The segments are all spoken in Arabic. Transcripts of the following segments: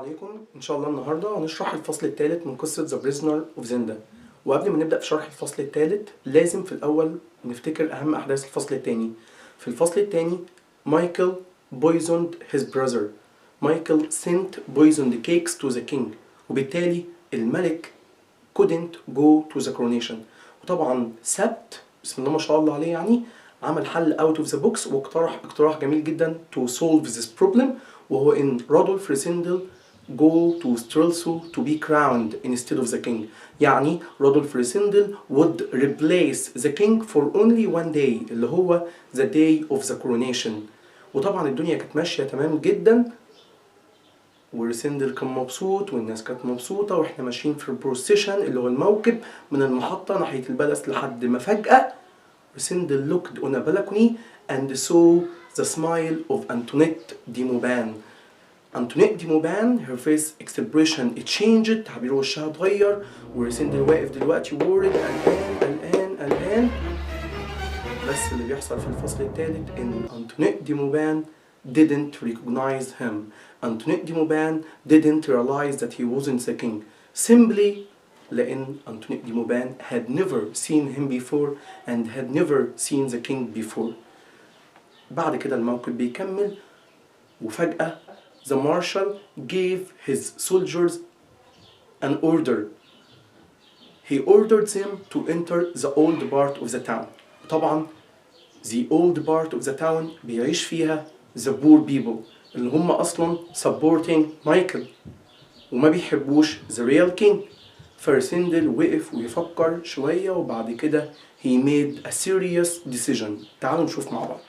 عليكم. ان شاء الله النهارده هنشرح الفصل الثالث من قصه ذا بريزنر اوف زندا. وقبل ما نبدا في شرح الفصل الثالث لازم في الاول نفتكر اهم احداث الفصل الثاني. في الفصل الثاني مايكل poisoned his brother. مايكل sent poisoned cakes to the king، وبالتالي الملك couldn't go to the coronation. وطبعا سبت بسم الله ما شاء الله عليه يعني عمل حل out of the box واقترح اقتراح جميل جدا to solve this problem، وهو ان رودولف ريسندل go to Strelso to be crowned instead of the king. يعني رودولف ريسندل would replace the king for only one day اللي هو the day of the coronation. وطبعا الدنيا كانت ماشية تمام جدا وريسندل كان مبسوط والناس كانت مبسوطة واحنا ماشيين في البروسيشن اللي هو الموكب من المحطة ناحية البلس، لحد ما فجأة ريسندل looked on a balcony and saw the smile of Antoinette de Mauban. أنتونيت دي موبان her face expression changed، تعبير وشها اتغير، وريسندل واقف دلوقتي worried قلقان. بس اللي بيحصل في الفصل الثالث إن أنتونيت دي موبان didn't recognize him. أنتونيت دي موبان didn't realize that he wasn't the king simply لأن أنتونيت دي موبان had never seen him before and had never seen the king before. بعد كده الموقف بيكمل وفجأة the marshal gave his soldiers an order. He ordered them to enter the old part of the town. طبعا the old part of the town بيعيش فيها the poor people اللي هم أصلا supporting مايكل وما بيحبوش the real king. فرسندل وقف ويفكر شوية وبعد كده he made a serious decision. تعالوا نشوف مع بعض.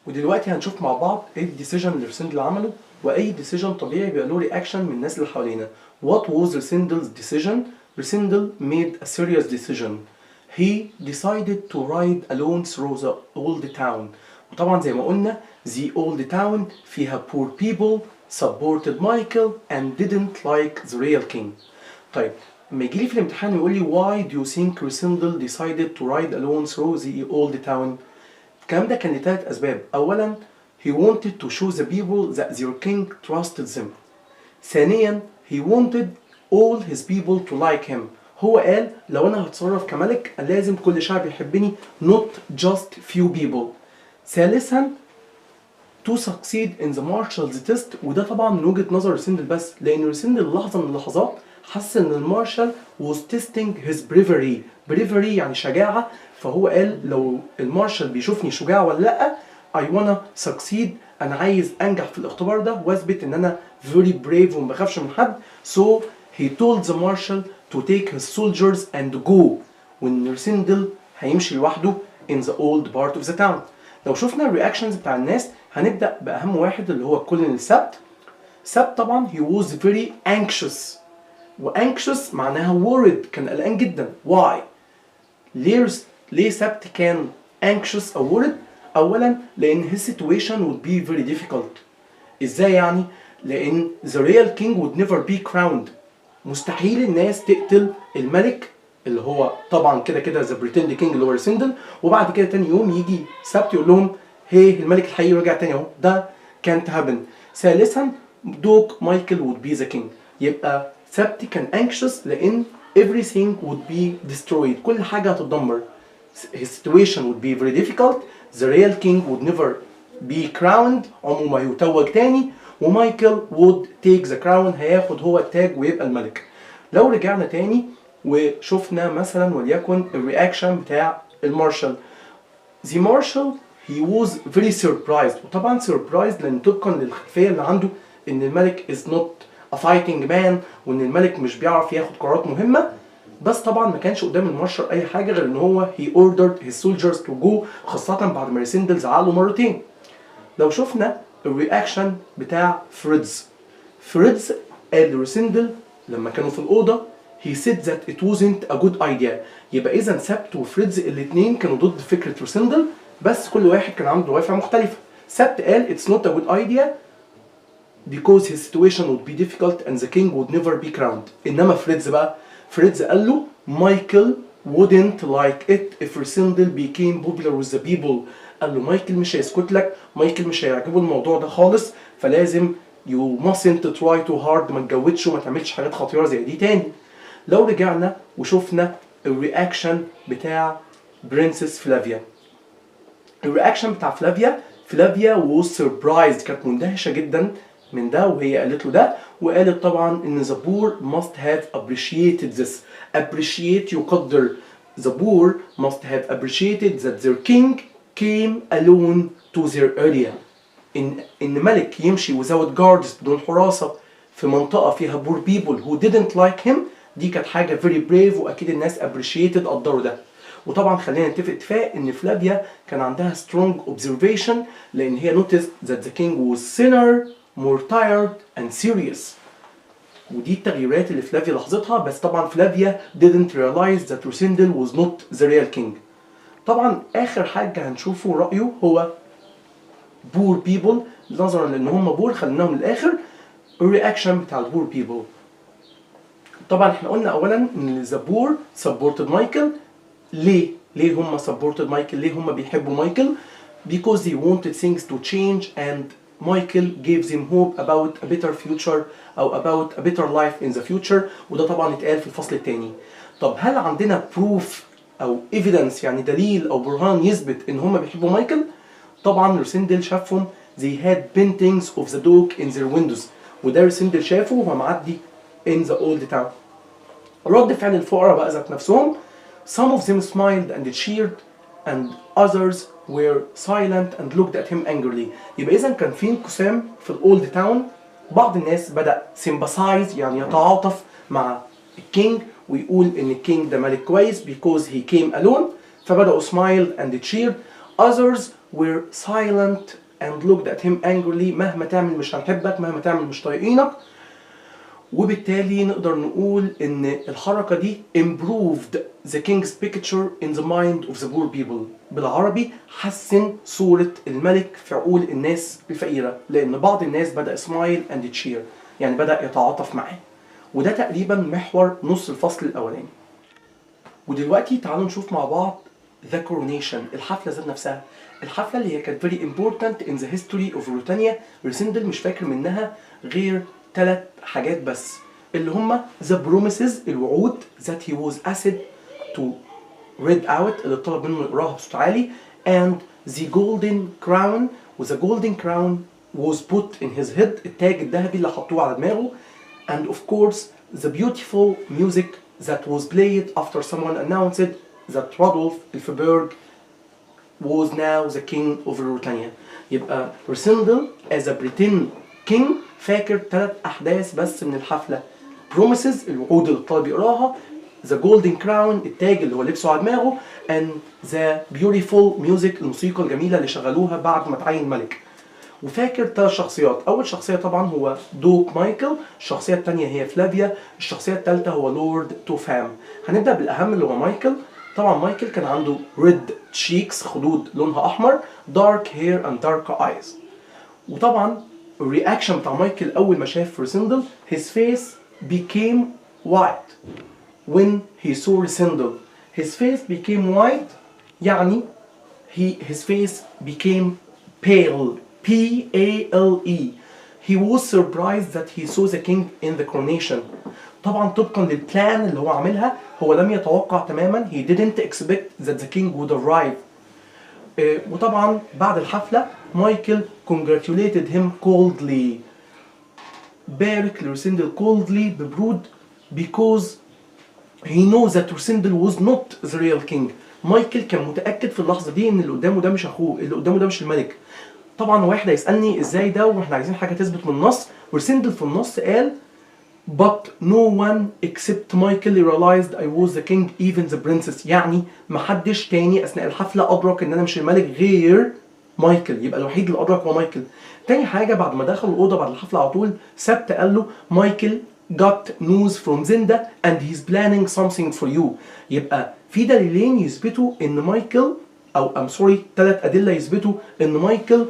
ودلوقتي هنشوف مع بعض ايه الديسيجن اللي ريسندل عمله، واي ديسيجن طبيعي بيبقى له رياكشن من الناس اللي حوالينا. What was Risendel's decision? Risendel made a serious decision. He decided to ride alone through the old town. وطبعا زي ما قلنا the old town فيها poor people supported Michael and didn't like the real king. طيب لما يجي لي في الامتحان يقول لي why do you think Risendel decided to ride alone through the old town؟ الكلام ده كان لثلاث أسباب. أولاً he wanted to show the people that their king trusted them. ثانياً he wanted all his people to like him. هو قال لو أنا هتصرف كملك لازم كل شعب يحبني not just few people. ثالثاً to succeed in the marshal's test، وده طبعاً من وجهة نظر ريسندل بس، لأن ريسندل لحظة من اللحظات حس إن المارشال was testing his bravery يعني شجاعة، فهو قال لو المارشال بيشوفني شجاع ولا لأ I wanna succeed، أنا عايز أنجح في الاختبار ده وأثبت إن أنا very brave وما بخافش من حد. So he told the marshal to take his soldiers and go، وإن ريسندل هيمشي لوحده in the old part of the town. لو شفنا الرياكشنز بتاع الناس هنبدأ بأهم واحد اللي هو كولونيل سبت. سبت طبعا he was very anxious، وanxious معناها worried كان قلقان جدا. Why؟ ليه سبت كان anxious أو worried؟ أولا لأن his situation would be very difficult. إزاي يعني؟ لأن the real king would never be crowned. مستحيل الناس تقتل الملك اللي هو طبعا كده the pretend king اللي هو ريسندل، وبعد كده تاني يوم يجي سبت يقول لهم هي الملك الحقيقي رجع تاني اهو. ده can't happen. ثالثا دوك مايكل would be the king. يبقى سبت كان anxious لأن everything would be destroyed، كل حاجة هتتدمر. his situation would be very difficult. the real king would never be crowned، عمره ما هيتوج تاني، ومايكل would take the crown، هياخد هو التاج ويبقى الملك. لو رجعنا تاني وشفنا مثلا وليكن الرياكشن بتاع المارشال. the marshal he was very surprised، وطبعا surprised لأن طبقا للخلفية اللي عنده إن الملك is not a fighting man وإن الملك مش بيعرف ياخد قرارات مهمة. بس طبعا ما كانش قدام المارشال اي حاجه غير ان هو he ordered his soldiers to go، خاصه بعد ما ريسندل زعله مرتين. لو شفنا الرياكشن بتاع فريدز قال لريسندل لما كانوا في الاوضه he said that it wasn't a good idea. يبقى اذا سبت وفريدز الاثنين كانوا ضد فكره ريسندل، بس كل واحد كان عنده دوافع مختلفه. سبت قال it's not a good idea because his situation would be difficult and the king would never be crowned. انما فريدز قال له مايكل wouldn't like it if Risendel became popular with the people. قال له مايكل مش هيسكت لك، مايكل مش هيعجبه الموضوع ده خالص، فلازم you mustn't try too hard، ما تجودش وما تعملش حاجات خطيرة زي دي تاني. لو رجعنا وشوفنا الرياكشن بتاع برنسس فلافيا، الرياكشن بتاع فلافيا was surprised، كانت مندهشة جدا من ده وهي قالت له ده، وقالت طبعا ان the poor must have appreciated this. appreciate يقدر. the poor must have appreciated that their king came alone to their area. ان ملك يمشي without guards بدون حراسة في منطقة فيها poor people who didn't like him، دي كانت حاجة very brave، واكيد الناس appreciated قدروا ده. وطبعا خلينا نتفق اتفاق ان فلافيا كان عندها strong observation، لان هي noticed that the king was thinner, more tired and serious. ودي التغييرات اللي فلافيا لاحظتها، بس طبعا فلافيا didn't realize that Rosendal was not the real king. طبعا اخر حاجة هنشوفه رأيه هو poor people، نظرا لان هم بور خليناهم للاخر. الرياكشن بتاع البور people، طبعا احنا قلنا اولا ان the poor supported مايكل. ليه هم supported مايكل؟ ليه هم بيحبوا مايكل؟ because they wanted things to change and Michael gives him hope about a better future أو about a better life in the future، وده طبعا اتقال في الفصل الثاني. طب هل عندنا proof أو evidence، يعني دليل أو برهان يثبت إن هم بيحبوا مايكل؟ طبعا رسندل شافهم they had paintings of the dog in their windows، وده رسندل شافه وهو معدي in the old town. رد فعل الفقراء بقى ذات نفسهم، some of them smiled and cheered and others were silent and looked at him angrily. يبقى إذا كان في انقسام في الأولد تاون. بعض الناس بدأ sympathize يعني يتعاطف مع الكينج ويقول إن الكينج ده ملك كويس because he came alone، فبدأوا smile and cheered. Others were silent and looked at him angrily، مهما تعمل مش هنحبك، مهما تعمل مش طايقينك. وبالتالي نقدر نقول ان الحركة دي improved the king's picture in the mind of the poor people. بالعربي حسن صورة الملك في عقول الناس الفقيرة، لان بعض الناس بدأ smile and cheer يعني بدأ يتعاطف معاه. وده تقريبا محور نص الفصل الاولاني. ودلوقتي تعالوا نشوف مع بعض the coronation، الحفلة ذات نفسها. الحفلة اللي هي كانت very important in the history of روتانيا. رسندل مش فاكر منها غير 3 حاجات بس، اللي هما the promises الوعود that he was asked to read out اللي طلب منه يقراها بصوت عالي، and the golden crown the golden crown was put in his head، التاج الذهبي اللي حطوه على دماغه، and of course the beautiful music that was played after someone announced that Rodolf Elphberg was now the king of Ruritania. يبقى رسندل as a pretend king فاكر 3 أحداث بس من الحفلة: promises الوعود اللي الطالب يقراها، the golden crown التاج اللي هو لبسه على دماغه، and the beautiful music الموسيقى الجميلة اللي شغلوها بعد ما تعين ملك. وفاكر 3 شخصيات. أول شخصية طبعا هو دوك مايكل، الشخصية الثانية هي فلافيا، الشخصية الثالثة هو لورد توفام. هنبدأ بالأهم اللي هو مايكل. طبعا مايكل كان عنده red cheeks خدود لونها أحمر، dark hair and dark eyes. وطبعا الرياكشن بتاع مايكل أول ما شاف رسندل his face became white when he saw Rosendal. his face became white يعني his face became pale P-A-L-E. he was surprised that he saw the king in the coronation. طبعا طبقا للبلان اللي هو عاملها هو لم يتوقع تماما he didn't expect that the king would arrive. وطبعا بعد الحفلة مايكل congratulated him coldly، بارك لرسندل coldly ببرود because he knows that Rosendal was not the real king. مايكل كان متأكد في اللحظة دي ان اللي قدامه ده مش اخوه، اللي قدامه ده مش الملك. طبعا واحد هيسألني ازاي ده واحنا عايزين حاجة تثبت من النص. رسندل في النص قال but no one except Michael realized I was the king even the princess، يعني محدش تاني اثناء الحفلة ادرك ان انا مش الملك غير مايكل، يبقى الوحيد اللي ادرك هو مايكل. تاني حاجة بعد ما دخل الأوضة بعد الحفلة على طول سبت قال له مايكل got news from Zenda and he's planning something for you. يبقى في دليلين يثبتوا ان مايكل او سوري 3 أدلة يثبتوا ان مايكل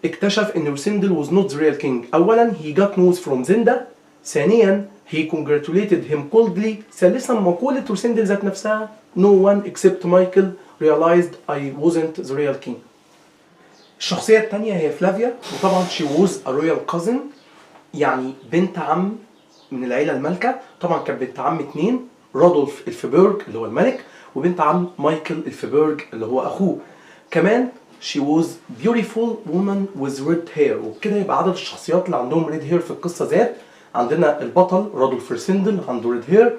اكتشف ان رسندل was not the real king. اولا he got news from Zenda، ثانيا he congratulated him coldly، ثالثا مقولة رسندل ذات نفسها no one except Michael realized I wasn't the real king. الشخصية التانية هي فلافيا، وطبعا she was a royal cousin، يعني بنت عم من العيلة المالكة. طبعا كانت بنت عم اتنين، رودولف الفبرج اللي هو الملك، وبنت عم مايكل الفبرج اللي هو أخوه. كمان she was beautiful woman with red hair. وبكده يبقى عدد الشخصيات اللي عندهم red hair في القصة زاد. عندنا البطل رودولف ريسندل عنده red hair،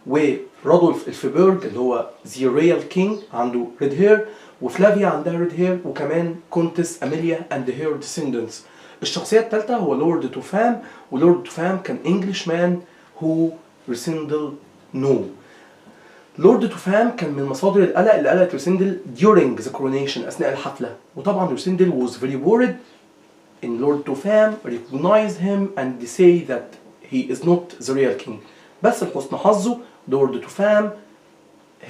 ورودولف الفبرج اللي هو the real king عنده red hair، وفلافيا عندها red hair، وكمان كونتس أميليا and her descendants. الشخصية الثالثة هو لورد توفام، ولورد توفام كان Englishman who ريسندل know. لورد توفام كان من مصادر القلق اللي قلقت ريسندل during the coronation أثناء الحفلة، وطبعا ريسندل was very worried in Lord توفام recognize him and say that he is not the real king. بس لحسن حظه لورد توفام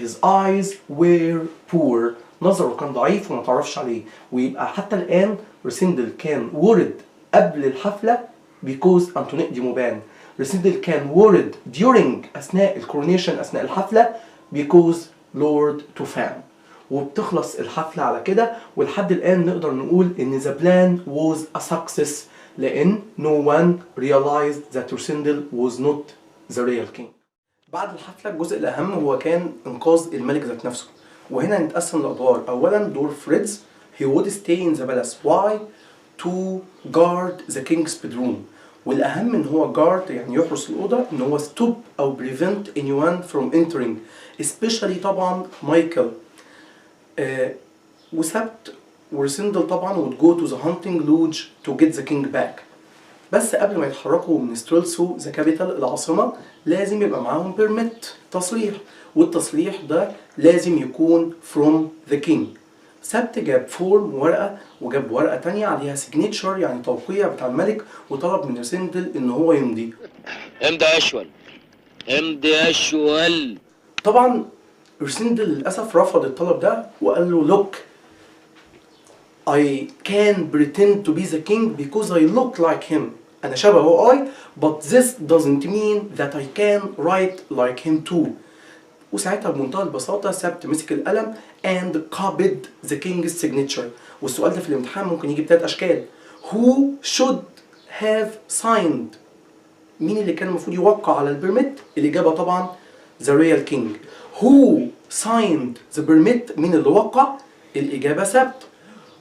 his eyes were poor، نظره كان ضعيف وما تعرفش عليه. ويبقى حتى الآن ريسندل كان worried قبل الحفلة because أنتونيك دي موبان. ريسندل كان worried during أثناء الكورونيشن أثناء الحفلة because Lord توفام. وبتخلص الحفلة على كده، ولحد الآن نقدر نقول إن the plan was a success، لأن no one realized that ريسندل was not the real king. بعد الحفلة الجزء الأهم هو كان إنقاذ الملك ذات نفسه، وهنا نتقسم لأدوار. أولا دور فريدز، he would stay in the palace. Why? To guard the king's bedroom. والأهم إن هو guard يعني يحرس الأوضة، إن هو stop أو prevent anyone from entering especially طبعا مايكل. وسبت ورسندل طبعا would go to the hunting lodge to get the king back. بس قبل ما يتحركوا من ستريلسو ذا كابيتال العاصمة لازم يبقى معاهم بيرميت تصريح، والتصريح ده لازم يكون from the king. سبت جاب فورم ورقة، وجاب ورقة تانية عليها سيجنيتشر يعني توقيع بتاع الملك، وطلب من رسندل ان هو يمضي. امضي اشول امضي اشول. طبعا رسندل للأسف رفض الطلب ده وقال له look I can pretend to be the king because I look like him. أنا شبهه but this doesn't mean that I can write like him too. وساعتها بمنتهى البساطة سبت مسك القلم and copied the king's signature. والسؤال ده في الامتحان ممكن يجي بثلاث أشكال. Who should have signed؟ مين اللي كان المفروض يوقع على البرميت؟ الإجابة طبعا the real king. Who signed the permit؟ مين اللي وقع؟ الإجابة سبت.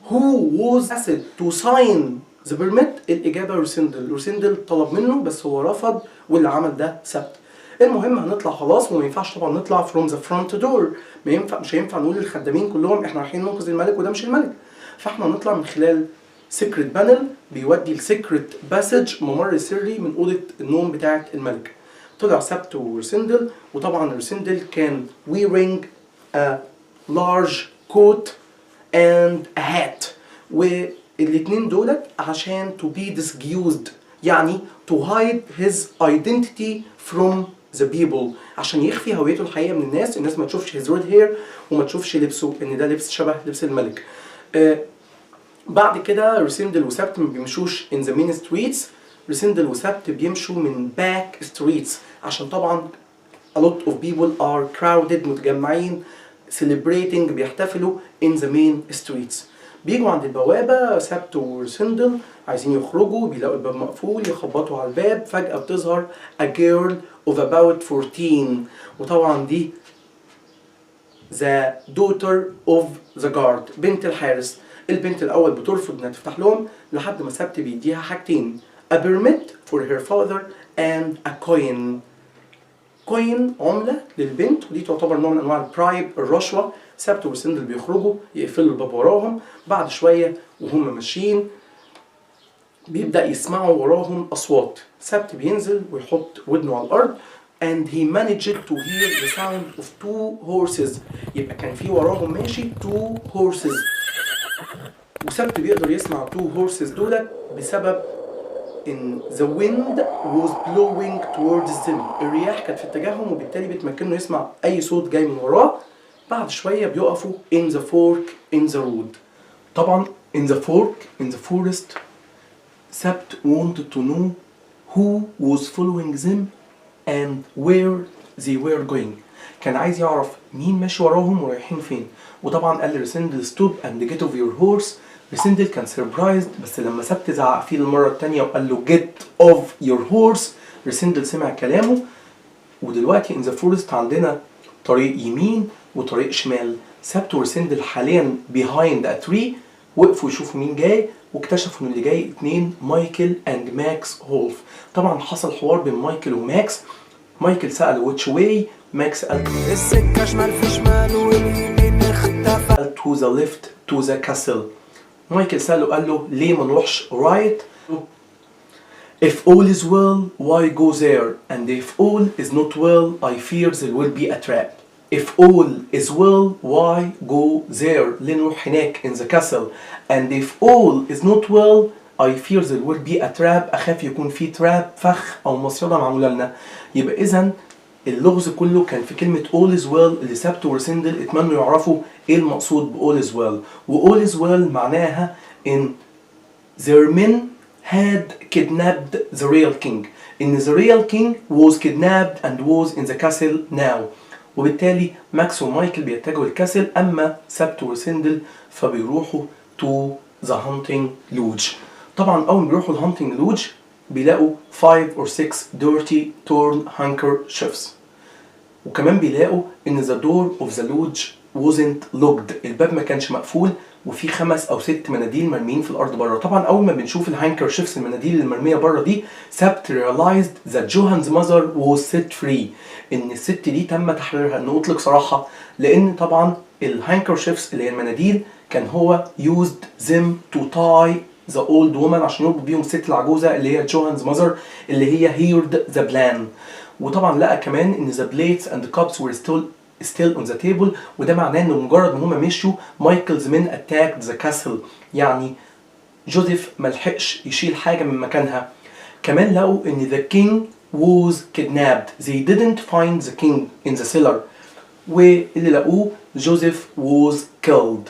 Who was asked to sign the permit؟ الإجابة رسندل. رسندل طلب منه بس هو رفض، واللي عمل ده سبت. المهم هنطلع خلاص، وما ينفعش طبعا نطلع from the front door. مش هينفع نقول للخدامين كلهم احنا رايحين ننقذ الملك وده مش الملك. فاحنا هنطلع من خلال سيكريت بانل بيودي لسيكريت باسج، ممر سري من اوضه النوم بتاعه الملك. طلع سبت ورسندل، وطبعا رسندل كان wearing a large coat and a hat، والاتنين دولت عشان to be disguised يعني to hide his identity from the people، عشان يخفي هويته الحقيقية من الناس ما تشوفش his red hair وما تشوفش لبسه ان ده لبس شبه لبس الملك. بعد كده رسندل وسبت ما بيمشوش in the main streets، رسندل وسبت بيمشوا من back streets عشان طبعا a lot of people are crowded متجمعين celebrating بيحتفلوا in the main streets. بيجوا عند البوابة سبت ورسندل عايزين يخرجوا، بيلاقوا الباب مقفول، يخبطوا على الباب، فجأة بتظهر a girl of about 14، وطبعا دي the daughter of the guard بنت الحارس. البنت الأول بترفض إنها تفتح لهم لحد ما سبت بيديها حاجتين a permit for her father and a coin. كوين عملة للبنت، ودي تعتبر نوع من أنواع البرايب الرشوة. سبت ورسندل بيخرجوا يقفلوا الباب وراهم، بعد شوية وهم ماشيين بيبدأ يسمعوا وراهم أصوات. سبت بينزل ويحط ودنه على الأرض and he managed to hear the sound of 2 horses. يبقى كان في وراهم ماشي 2 horses، وسبت بيقدر يسمع 2 horses دول بسبب إن the wind was blowing towards them. الرياح كانت في اتجاههم، وبالتالي بتمكنه يسمع أي صوت جاي من وراه. بعد شوية بيقفوا in the fork in the road. طبعا in the fork in the forest سبت wanted to know who was following them and where they were going. كان عايز يعرف مين ماشي وراهم ورايحين فين. وطبعا قال لرسندل stop and get off your horse ريسندل كان سربرايزد، بس لما سبت زعق فيه المرة التانية وقال له get off your horse، ريسندل سمع كلامه. ودلوقتي in the forest عندنا طريق يمين وطريق شمال. سبت وريسندل حاليا behind a tree، وقفوا يشوفوا مين جاي، واكتشفوا ان اللي جاي اتنين، مايكل and ماكس هولف. طبعا حصل حوار بين مايكل وماكس. مايكل سأل which way، ماكس قال السكة شمال في شمال واليمين اختفى to the left to the castle. مايكل سأله قال له ليه ما نروحش right؟ If all is well, why go there? And if all is not well, I fear there will be a trap. If all is well, why go there? ليه نروح هناك in the castle? And if all is not well, I fear there will be a trap. أخاف يكون في trap، فخ أو مصيدة معمولة لنا. يبقى إذن اللغز كله كان في كلمة all is well اللي سبت وريسندل اتمنوا يعرفوا إيه المقصود ب all is well. و all is well معناها إن their men had kidnapped the real king. إن the real king was kidnapped and was in the castle now. وبالتالي ماكس ومايكل بيتجهوا الكاسل، أما سبت وريسندل فبيروحوا to the hunting lodge. طبعا أول ما بيروحوا الهانتنج لودج بيلاقوا 5 or 6 dirty torn handkerchiefs، وكمان بيلاقوا إن the door of the lodge wasn't locked، الباب ما كانش مقفول، وفي 5 أو 6 مناديل مرميين في الأرض بره. طبعا أول ما بنشوف الهانكرشيفز المناديل المرمية بره دي، سبت realized that Johan's mother was set free، إن الست دي تم تحريرها، إنه أطلق سراحها، لأن طبعا الهانكرشيفز اللي هي المناديل كان هو used them to tie the old woman عشان يربط بيهم الست العجوزة اللي هي Johan's mother اللي هي heard the plan. وطبعا لقى كمان إن the plates and the cups were still on the table، وده معناه إنه مجرد ما هما مشوا مايكلز من attacked the castle، يعني جوزيف ملحقش يشيل حاجة من مكانها. كمان لقوا إن the king was kidnapped، they didn't find the king in the cellar، واللي لقوه جوزيف was killed،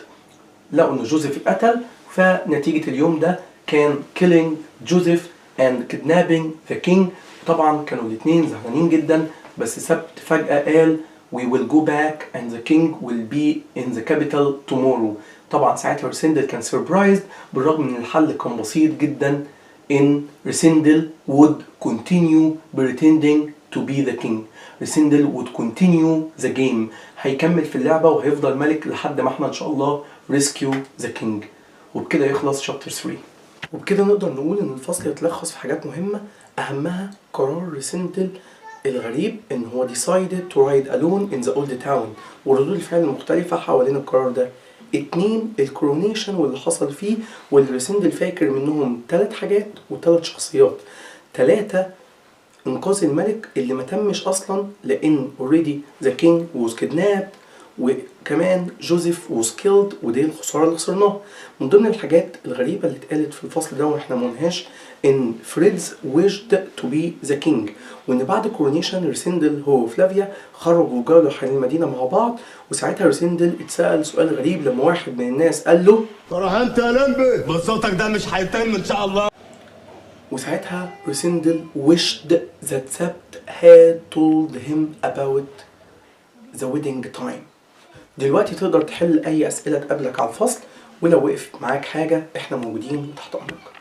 لقوا إن جوزيف اتقتل. فنتيجة اليوم ده كان killing جوزيف and kidnapping the king. طبعا كانوا الاثنين زعلانين جدا، بس سبت فجأة قال we will go back and the king will be in the capital tomorrow. طبعا ساعتها ريسندل كان surprised، بالرغم من الحل كان بسيط جدا، in ريسندل would continue pretending to be the king. ريسندل would continue the game، هيكمل في اللعبة وهيفضل ملك لحد ما احنا ان شاء الله rescue the king. وبكده يخلص chapter 3. وبكده نقدر نقول ان الفصل يتلخص في حاجات مهمة، اهمها قرار ريسندل الغريب ان هو decided to ride alone in the old town، وردود الفعل المختلفة حوالين القرار ده. 2 الكورونيشن واللي حصل فيه، واللي ريسندل فاكر منهم 3 حاجات و3 شخصيات. 3 انقاذ الملك اللي ما تمش اصلا لان already the king was kidnapped، وكمان جوزيف was killed، ودي الخسارة اللي خسرناها. من ضمن الحاجات الغريبة اللي اتقالت في الفصل ده واحنا منهاش ان فريدز wished to be the king، وان بعد كورونيشن ريسندل هو وفلافيا خرجوا وجالوا حوالين المدينة مع بعض. وساعتها ريسندل اتسأل سؤال غريب لما واحد من الناس قال له ترى انت يا لمبي بصوتك ده مش هيتم ان شاء الله. وساعتها ريسندل wished that Sept had told him about the wedding time. دلوقتي تقدر تحل أي أسئلة تقابلك على الفصل، ولو وقف معاك حاجة احنا موجودين تحت أمرك.